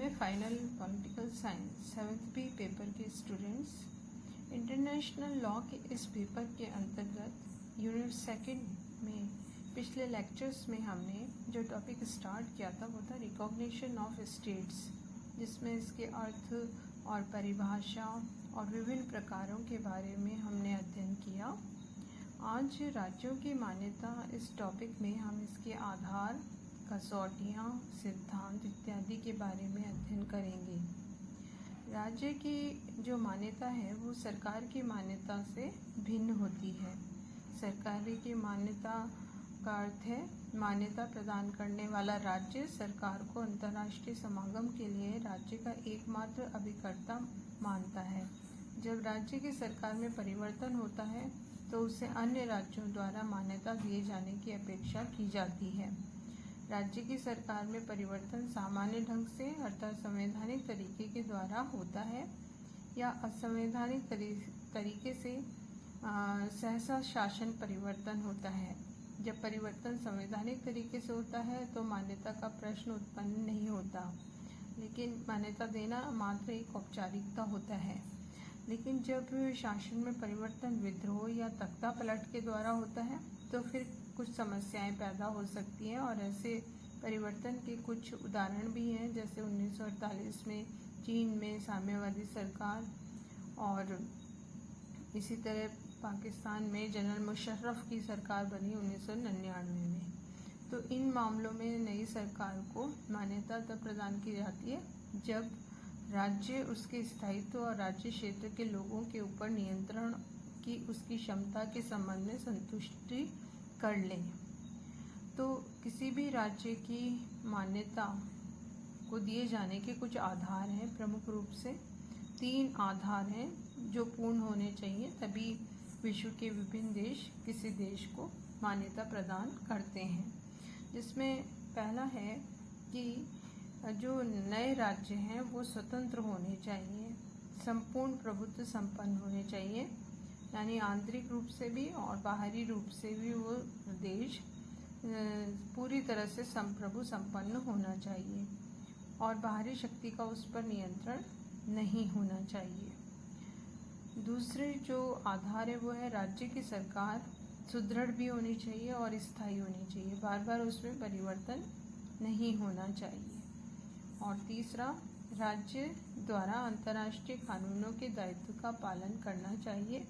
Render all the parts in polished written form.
में final political science 7th B paper के students international law के इस पेपर के अंतर्गत यूनिट सेकंड में पिछले लेक्चर्स में हमने जो टॉपिक स्टार्ट किया था वो था रिकॉग्निशन ऑफ स्टेट्स, जिसमें इसके अर्थ और परिभाषा और विभिन्न प्रकारों के बारे में हमने अध्ययन किया। आज राज्यों की मान्यता इस टॉपिक में हम इसके आधार, कसौटियाँ, सिद्धांत इत्यादि के बारे में अध्ययन करेंगे। राज्य की जो मान्यता है वो सरकार की मान्यता से भिन्न होती है। सरकारी की मान्यता का अर्थ है मान्यता प्रदान करने वाला राज्य सरकार को अंतर्राष्ट्रीय समागम के लिए राज्य का एकमात्र अभिकर्ता मानता है। जब राज्य की सरकार में परिवर्तन होता है तो उसे अन्य राज्यों द्वारा मान्यता दिए जाने की अपेक्षा की जाती है। राज्य की सरकार में परिवर्तन सामान्य ढंग से अर्थात संवैधानिक तरीके के द्वारा होता है या असंवैधानिक तरीके से सहसा शासन परिवर्तन होता है। जब परिवर्तन संवैधानिक तरीके से होता है तो मान्यता का प्रश्न उत्पन्न नहीं होता, लेकिन मान्यता देना मात्र एक औपचारिकता होता है। लेकिन जब शासन में परिवर्तन विद्रोह या तख्ता पलट के द्वारा होता है तो फिर कुछ समस्याएं पैदा हो सकती हैं, और ऐसे परिवर्तन के कुछ उदाहरण भी हैं, जैसे 1948 में चीन में साम्यवादी सरकार, और इसी तरह पाकिस्तान में जनरल मुशर्रफ की सरकार बनी 1999 में। तो इन मामलों में नई सरकार को मान्यता तब प्रदान की जाती है जब राज्य उसके स्थायित्व और राज्य क्षेत्र के लोगों के ऊपर नियंत्रण की उसकी क्षमता के संबंध में संतुष्टि कर ले। तो किसी भी राज्य की मान्यता को दिए जाने के कुछ आधार हैं। प्रमुख रूप से 3 आधार हैं जो पूर्ण होने चाहिए, तभी विश्व के विभिन्न देश किसी देश को मान्यता प्रदान करते हैं। जिसमें पहला है कि जो नए राज्य हैं वो स्वतंत्र होने चाहिए, संपूर्ण प्रभुत्व संपन्न होने चाहिए, यानी आंतरिक रूप से भी और बाहरी रूप से भी वो देश पूरी तरह से संप्रभु संपन्न होना चाहिए और बाहरी शक्ति का उस पर नियंत्रण नहीं होना चाहिए। दूसरे जो आधार है वो है राज्य की सरकार सुदृढ़ भी होनी चाहिए और स्थायी होनी चाहिए, बार बार उसमें परिवर्तन नहीं होना चाहिए। और तीसरा, राज्य द्वारा अंतर्राष्ट्रीय कानूनों के दायित्व का पालन करना चाहिए,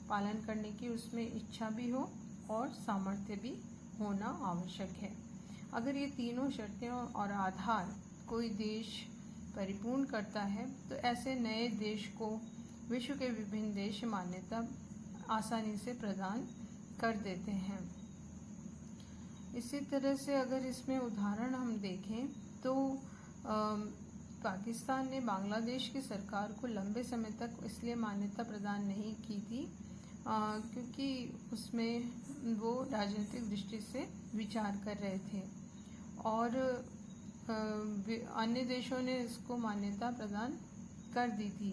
पालन करने की उसमें इच्छा भी हो और सामर्थ्य भी होना आवश्यक है। अगर ये तीनों शर्तें और आधार कोई देश परिपूर्ण करता है तो ऐसे नए देश को विश्व के विभिन्न देश मान्यता आसानी से प्रदान कर देते हैं। इसी तरह से अगर इसमें उदाहरण हम देखें तो पाकिस्तान ने बांग्लादेश की सरकार को लंबे समय तक इसलिए मान्यता प्रदान नहीं की थी क्योंकि उसमें वो राजनीतिक दृष्टि से विचार कर रहे थे, और अन्य देशों ने इसको मान्यता प्रदान कर दी थी।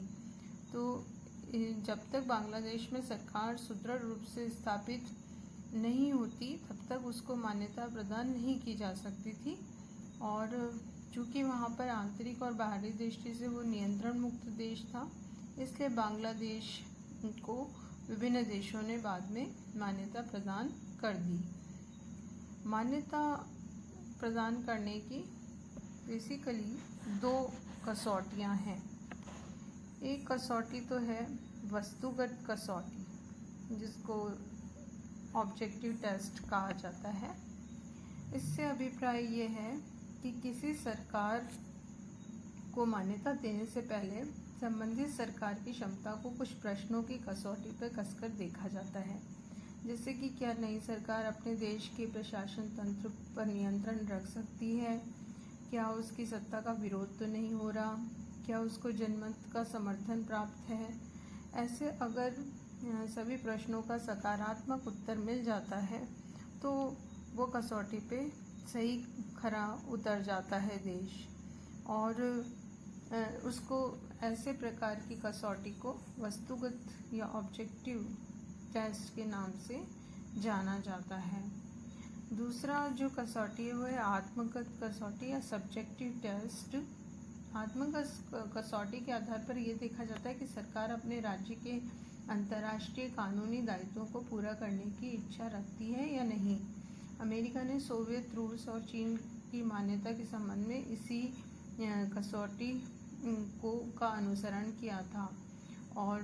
तो जब तक बांग्लादेश में सरकार सुदृढ़ रूप से स्थापित नहीं होती तब तक उसको मान्यता प्रदान नहीं की जा सकती थी, और चूँकि वहाँ पर आंतरिक और बाहरी दृष्टि से वो नियंत्रण मुक्त देश था, इसलिए बांग्लादेश को विभिन्न देशों ने बाद में मान्यता प्रदान कर दी। मान्यता प्रदान करने की बेसिकली 2 कसौटियाँ हैं। एक कसौटी तो है वस्तुगत कसौटी, जिसको ऑब्जेक्टिव टेस्ट कहा जाता है। इससे अभिप्राय ये है कि किसी सरकार को मान्यता देने से पहले संबंधित सरकार की क्षमता को कुछ प्रश्नों की कसौटी पर कसकर देखा जाता है, जैसे कि क्या नई सरकार अपने देश के प्रशासन तंत्र पर नियंत्रण रख सकती है, क्या उसकी सत्ता का विरोध तो नहीं हो रहा, क्या उसको जनमत का समर्थन प्राप्त है। ऐसे अगर सभी प्रश्नों का सकारात्मक उत्तर मिल जाता है तो वो कसौटी पे सही खरा उतर जाता है देश, और उसको ऐसे प्रकार की कसौटी को वस्तुगत या ऑब्जेक्टिव टेस्ट के नाम से जाना जाता है। दूसरा जो कसौटी है वो है आत्मगत कसौटी या सब्जेक्टिव टेस्ट, कसौटी के आधार पर यह देखा जाता है कि सरकार अपने राज्य के अंतर्राष्ट्रीय कानूनी दायित्वों को पूरा करने की इच्छा रखती है या नहीं। अमेरिका ने सोवियत, रूस और चीन की मान्यता के संबंध में इसी कसौटी का अनुसरण किया था और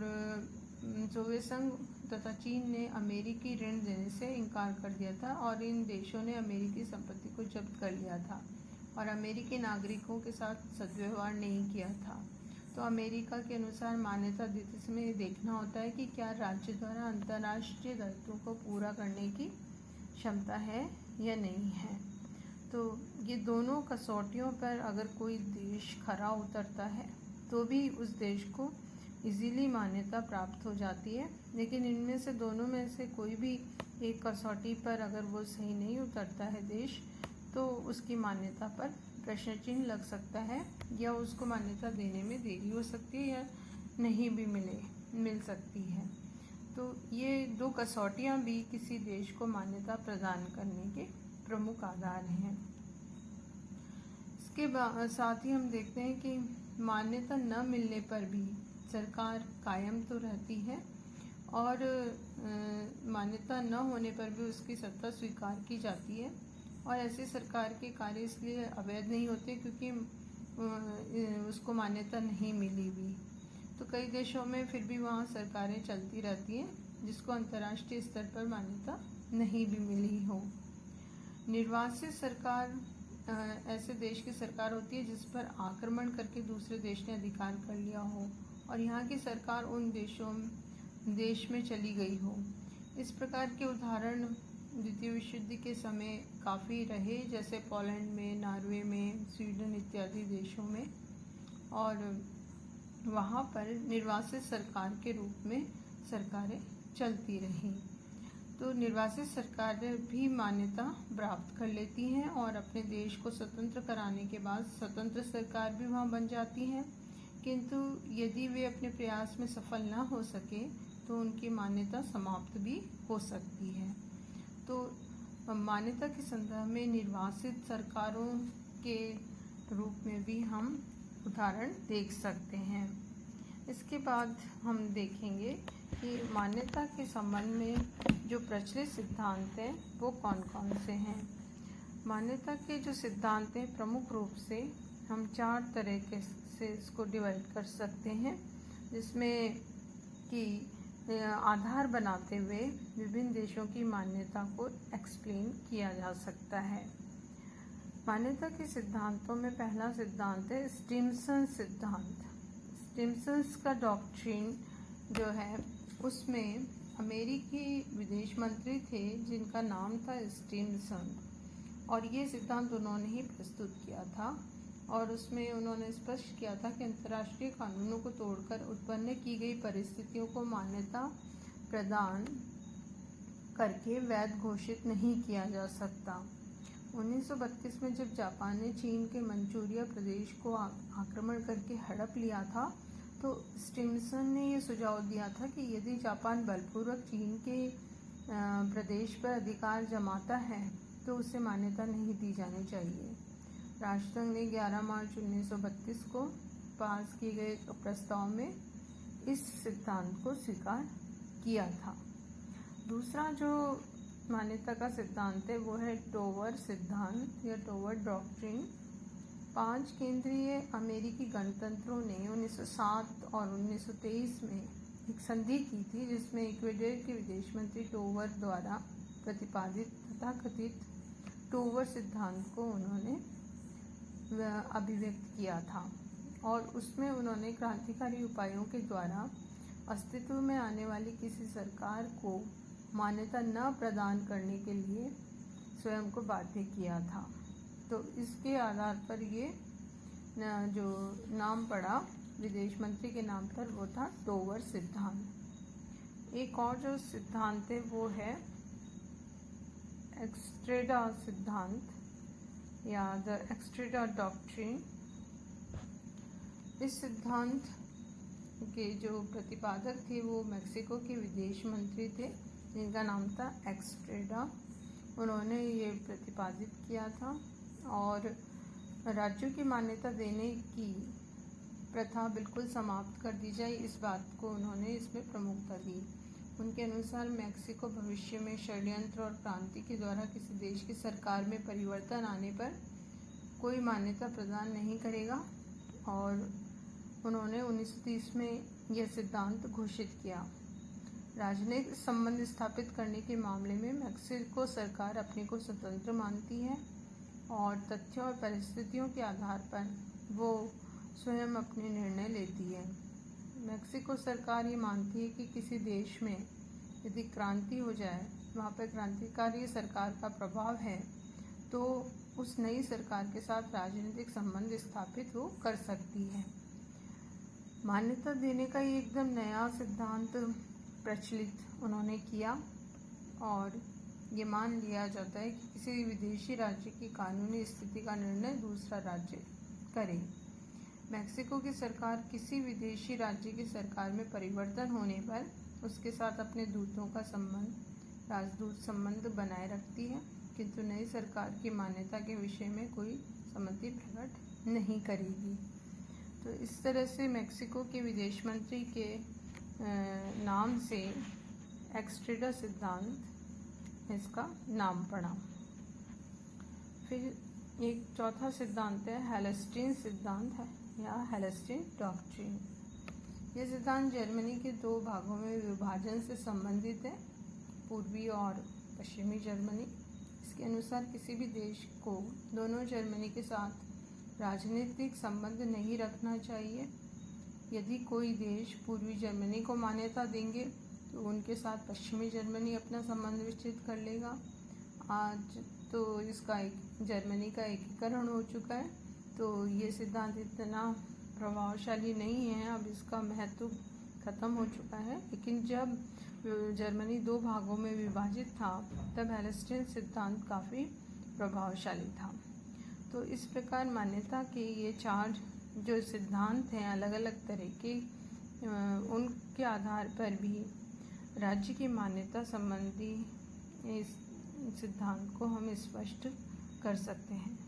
सोवियत संघ तथा चीन ने अमेरिकी ऋण देने से इनकार कर दिया था और इन देशों ने अमेरिकी संपत्ति को जब्त कर लिया था और अमेरिकी नागरिकों के साथ सद्व्यवहार नहीं किया था। तो अमेरिका के अनुसार मान्यता देते समय देखना होता है कि क्या राज्य द्वारा अंतर्राष्ट्रीय दायित्वों को पूरा करने की क्षमता है या नहीं है। तो ये दोनों कसौटियों पर अगर कोई देश खरा उतरता है तो भी उस देश को इजीली मान्यता प्राप्त हो जाती है, लेकिन इनमें से दोनों में से कोई भी एक कसौटी पर अगर वो सही नहीं उतरता है देश, तो उसकी मान्यता पर प्रश्न चिन्ह लग सकता है या उसको मान्यता देने में देरी हो सकती है या नहीं भी मिल सकती है। तो ये दो कसौटियाँ भी किसी देश को मान्यता प्रदान करने के प्रमुख आधार हैं। इसके साथ ही हम देखते हैं कि मान्यता न मिलने पर भी सरकार कायम तो रहती है और मान्यता न होने पर भी उसकी सत्ता स्वीकार की जाती है और ऐसे सरकार के कार्य इसलिए अवैध नहीं होते क्योंकि उसको मान्यता नहीं मिली भी। तो कई देशों में फिर भी वहाँ सरकारें चलती रहती हैं जिसको अंतर्राष्ट्रीय स्तर पर मान्यता नहीं भी मिली हो। निर्वासित सरकार ऐसे देश की सरकार होती है जिस पर आक्रमण करके दूसरे देश ने अधिकार कर लिया हो और यहाँ की सरकार उन देश में चली गई हो। इस प्रकार के उदाहरण द्वितीय विश्व युद्ध के समय काफ़ी रहे, जैसे पोलैंड में, नॉर्वे में, स्वीडन इत्यादि देशों में, और वहाँ पर निर्वासित सरकार के रूप में सरकारें चलती रहीं। तो निर्वासित सरकारें भी मान्यता प्राप्त कर लेती हैं और अपने देश को स्वतंत्र कराने के बाद स्वतंत्र सरकार भी वहाँ बन जाती हैं, किंतु यदि वे अपने प्रयास में सफल न हो सके तो उनकी मान्यता समाप्त भी हो सकती है। तो मान्यता के संदर्भ में निर्वासित सरकारों के रूप में भी हम उदाहरण देख सकते हैं। इसके बाद हम देखेंगे कि मान्यता के संबंध में जो प्रचलित सिद्धांत हैं वो कौन कौन से हैं। मान्यता के जो सिद्धांत हैं प्रमुख रूप से हम 4 तरह से इसको डिवाइड कर सकते हैं, जिसमें कि आधार बनाते हुए विभिन्न देशों की मान्यता को एक्सप्लेन किया जा सकता है। मान्यता के सिद्धांतों में पहला सिद्धांत है स्टिम्सन सिद्धांत। स्टिम्सन्स का डॉक्ट्रिन जो है उसमें अमेरिकी विदेश मंत्री थे जिनका नाम था स्टिम्सन, और ये सिद्धांत उन्होंने ही प्रस्तुत किया था और उसमें उन्होंने स्पष्ट किया था कि अंतर्राष्ट्रीय कानूनों को तोड़कर उत्पन्न की गई परिस्थितियों को मान्यता प्रदान करके वैध घोषित नहीं किया जा सकता। 1932 में जब जापान ने चीन के मंचूरिया प्रदेश को आक्रमण करके हड़प लिया था, तो स्टिम्सन ने ये सुझाव दिया था कि यदि जापान बलपूर्वक चीन के प्रदेश पर अधिकार जमाता है तो उसे मान्यता नहीं दी जानी चाहिए। राष्ट्रसंघ ने 11 मार्च 1932 को पास किए गए प्रस्ताव में इस सिद्धांत को स्वीकार किया था। दूसरा जो मान्यता का सिद्धांत है वो है टोवर सिद्धांत या टोवर डॉक्ट्रिन। 5 केंद्रीय अमेरिकी गणतंत्रों ने 1907 और 1923 में एक संधि की थी जिसमें इक्वेडर के विदेश मंत्री टोवर द्वारा प्रतिपादित तथाकथित टोवर सिद्धांत को उन्होंने अभिव्यक्त किया था और उसमें उन्होंने क्रांतिकारी उपायों के द्वारा अस्तित्व में आने वाली किसी सरकार को मान्यता न प्रदान करने के लिए स्वयं को बाध्य किया था। तो इसके आधार पर ये जो नाम पड़ा विदेश मंत्री के नाम पर वो था टोवर सिद्धांत। एक और जो सिद्धांत है वो है एक्स्ट्रेडा सिद्धांत या द एक्स्ट्रेडा डॉक्ट्रिन। इस सिद्धांत के जो प्रतिपादक थे वो मेक्सिको के विदेश मंत्री थे जिनका नाम था एक्स्ट्रेडा। उन्होंने ये प्रतिपादित किया था और राज्यों की मान्यता देने की प्रथा बिल्कुल समाप्त कर दी जाए, इस बात को उन्होंने इसमें प्रमुखता दी। उनके अनुसार मेक्सिको भविष्य में षड्यंत्र और क्रांति के द्वारा किसी देश की सरकार में परिवर्तन आने पर कोई मान्यता प्रदान नहीं करेगा, और उन्होंने 1930 में यह सिद्धांत घोषित किया। राजनीतिक संबंध स्थापित करने के मामले में मेक्सिको सरकार अपने को स्वतंत्र मानती है और तथ्यों और परिस्थितियों के आधार पर वो स्वयं अपने निर्णय लेती है। मेक्सिको सरकार ये मानती है कि किसी देश में यदि क्रांति हो जाए, वहाँ पर क्रांतिकारी सरकार का प्रभाव है, तो उस नई सरकार के साथ राजनीतिक संबंध स्थापित वो कर सकती है। मान्यता देने का ये एकदम नया सिद्धांत प्रचलित उन्होंने किया, और ये मान लिया जाता है कि किसी विदेशी राज्य की कानूनी स्थिति का निर्णय दूसरा राज्य करे। मेक्सिको की सरकार किसी विदेशी राज्य की सरकार में परिवर्तन होने पर उसके साथ अपने दूतों का संबंध, राजदूत संबंध बनाए रखती है, किंतु नई सरकार की मान्यता के विषय में कोई सहमति प्रकट नहीं करेगी। तो इस तरह से मेक्सिको के विदेश मंत्री के नाम से एक्स्ट्रेटा सिद्धांत इसका नाम पड़ा। फिर एक चौथा सिद्धांत है हेलस्टीन सिद्धांत है या हेलस्टीन डॉक्ट्रिन। यह सिद्धांत जर्मनी के दो भागों में विभाजन से संबंधित है, पूर्वी और पश्चिमी जर्मनी। इसके अनुसार किसी भी देश को दोनों जर्मनी के साथ राजनीतिक संबंध नहीं रखना चाहिए। यदि कोई देश पूर्वी जर्मनी को मान्यता देंगे तो उनके साथ पश्चिमी जर्मनी अपना संबंध विच्छेद कर लेगा। आज तो इसका जर्मनी का एकीकरण हो चुका है, तो ये सिद्धांत इतना प्रभावशाली नहीं है, अब इसका महत्व खत्म हो चुका है। लेकिन जब जर्मनी दो भागों में विभाजित था, तब हेलस्टीन सिद्धांत काफ़ी प्रभावशाली था। तो इस प्रकार मान्यता के ये चार जो सिद्धांत हैं अलग अलग तरह के, उनके आधार पर भी राज्य की मान्यता संबंधी इस सिद्धांत को हम स्पष्ट कर सकते हैं।